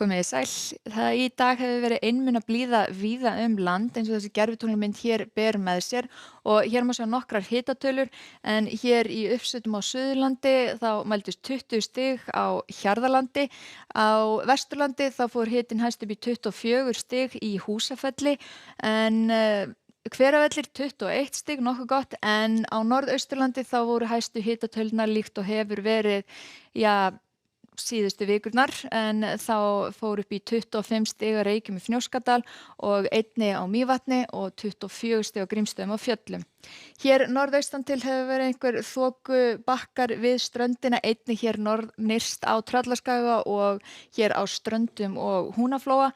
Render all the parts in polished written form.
Komiði sæl. Það í dag hefur verið einmuna blíða víða land eins og þessi gervitunglamynd hér ber með sér og hér má sjá nokkrar hitatölur en hér í uppsveitum á Suðurlandi þá mældust 20 stig á Hjarðarlandi. Á Vesturlandi þá fór hitinn hæst upp í 24 stig í Húsafelli en Hveravellir 21 stig, nokkuð gott, en á Norðausturlandi þá voru hæstu hitatölurnar líkt og hefur verið, síðustu vikurnar en þá fór upp í 25 stig á Reykjum í Fnjóskadal og einnig á Mývatni og 24 stig á Grímsstöðum á Fjöllum. Hér norðaustan til hefur verið einhver þokubakkar við ströndina, einnig hér nyrst á Tröllaskaga og hér á Ströndum og Húnaflóa.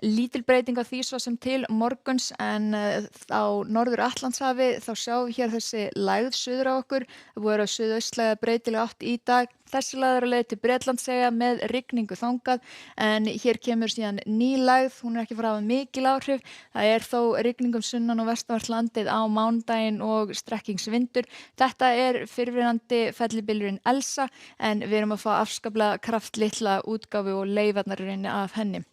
Lítil breyting á því svo sem til morguns en á Norður Atlantshafi þá sjáum við hér þessi lægð suður á okkur. Það búið að vera suðaustlæga breytileg átt í dag. Þessi lægð er á leið til Bretlandseyja með rigningu þangað en hér kemur síðan ný lægð, hún er ekki að hafa mikil áhrif. Það er þó rigning sunnan og vestanvert landið á mánudaginn og strekkingsvindur. Þetta er fyrrverandi fellibylurinn Elsa en við erum að fá afskaplega kraftlitla útgáfu og leifarnar í rauninni af henni.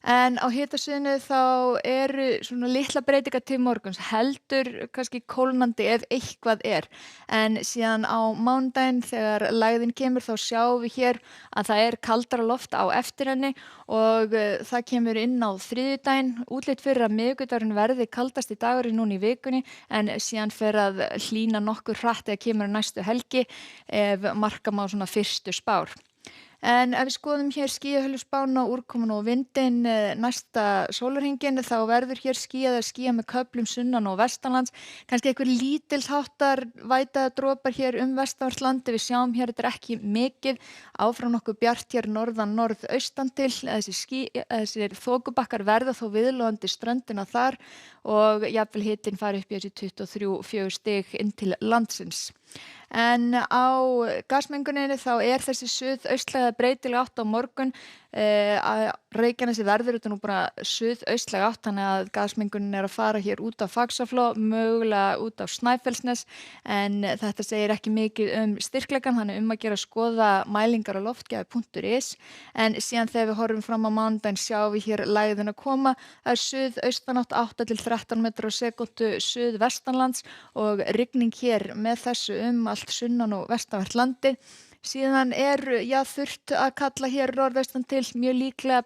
En á hitasviðinu þá eru svona litla breytingar til morguns, heldur kannski kólnandi ef eitthvað er. En síðan á mánudaginn þegar lægðin kemur þá sjáum við hér að það er kaldara loft á eftir henni og það kemur inn á þriðjudaginn. Útlit fyrir að miðvikudagurinn verði kaldasti dagurinn núna í vikunni en síðan fer að hlýna nokkuð hratt eða kemur á næstu helgi ef marka má svona fyrstu spár. En ef við skoðum hér skýjahulluspána, úrkomuna og vindinn næsta sólarhringinn þá verður hér skýjað eða skýjað með köflum sunnan og vestanlands. Kannski einhver lítils-háttar væta dropar hér vestanvert landi. Við sjáum hér þetta er ekki mikið. Áfram nokkuð bjart hér norðaustan til. Þessir þokubakkar verða þó viðlóðandi ströndina þar og jafnvel hitinn fari upp í þessi 23-24 stig inn til landsins. En á gasmenguninni þá er þessi suðaustlæga breytileg átt á morgun. Reykjanesi verður þetta nú bara suðaustlæg átt þannig að gasmengunin er að fara hér út af Faxaflóa, mögulega út af Snæfellsnes en þetta segir ekki mikið styrkleikann, þannig að gera að skoða mælingar á loftgæði.is en síðan þegar við horfum fram á mánudaginn sjáum við hér lægðin að koma. Það er suðaustanátt 8 til 13 metrar á sekúndu suðvestanlands og rigning hér með þessu allt sunnan og vestanvert landið. Síðan er þurrt að kalla hér norðaustan til, mjög líklega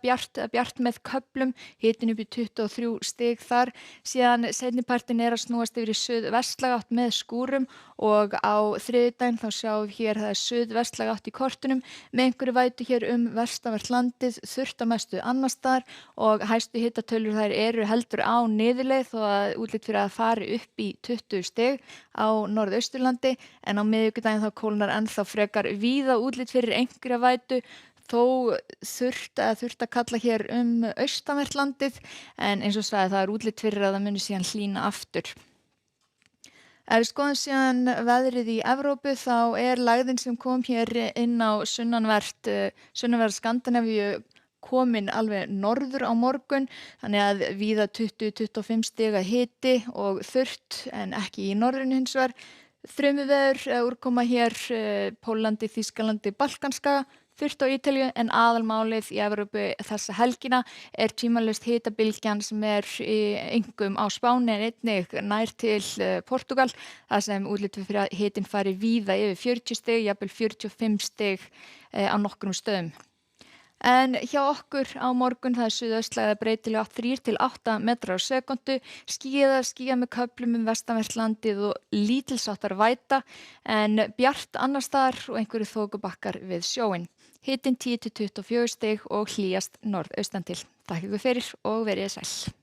bjart með köflum, hitinn upp í 23 stig þar. Síðan seinnipartinn er að snúast yfir í suðvestlæga átt með skúrum og á þriðjudaginn þá sjáum við hér það er suðvestlæga átt í kortunum með einhverju vætu hér vestanvert landið, þurrt að mestu annars staðar og hæstu hitatölur þær eru heldur á niðurleið þó að útlit fyrir að fari upp í 20 stig á Norðausturlandi en á miðvikudaginn þá kólnar ennþá frekar víða útlit fyrir einhverja vætu, þó þurrt að kalla hér austanvert landið en eins og sagði það er útlit fyrir að það muni síðan hlýna aftur. Ef við skoðum síðan veðrið í Evrópu þá er lægðin sem kom hér inn á sunnanverða Skandinavíu komin alveg norður á morgun þannig að víða 20-25 stiga hiti og þurrt en ekki í norðrinu hins vegar. Þrumuveður úrkoma hér Póllandi, Þýskalandi, Balkanskaga, þurrt á Ítalíu en aðalmálið í Evrópu þessa helgina er tvímælalaust hitabylgjan sem er einkum á Spáni en einnig nær til Portúgal þar sem útlit fyrir að hitinn fari víða yfir 40 stig, jafnvel 45 stig á nokkrum stöðum. En hjá okkur á morgun það er suðaustlæga breytileg átt 3 til 8 metrar á sekúndu, skýjað með köflum vestanvert landið og lítilsháttar væta en bjart annars staðar og einhverju þokubakkar við sjóinn. Hitinn 10 til 24 stig og hlýjast norðaustan til. Takk ykkur fyrir og verið sæl.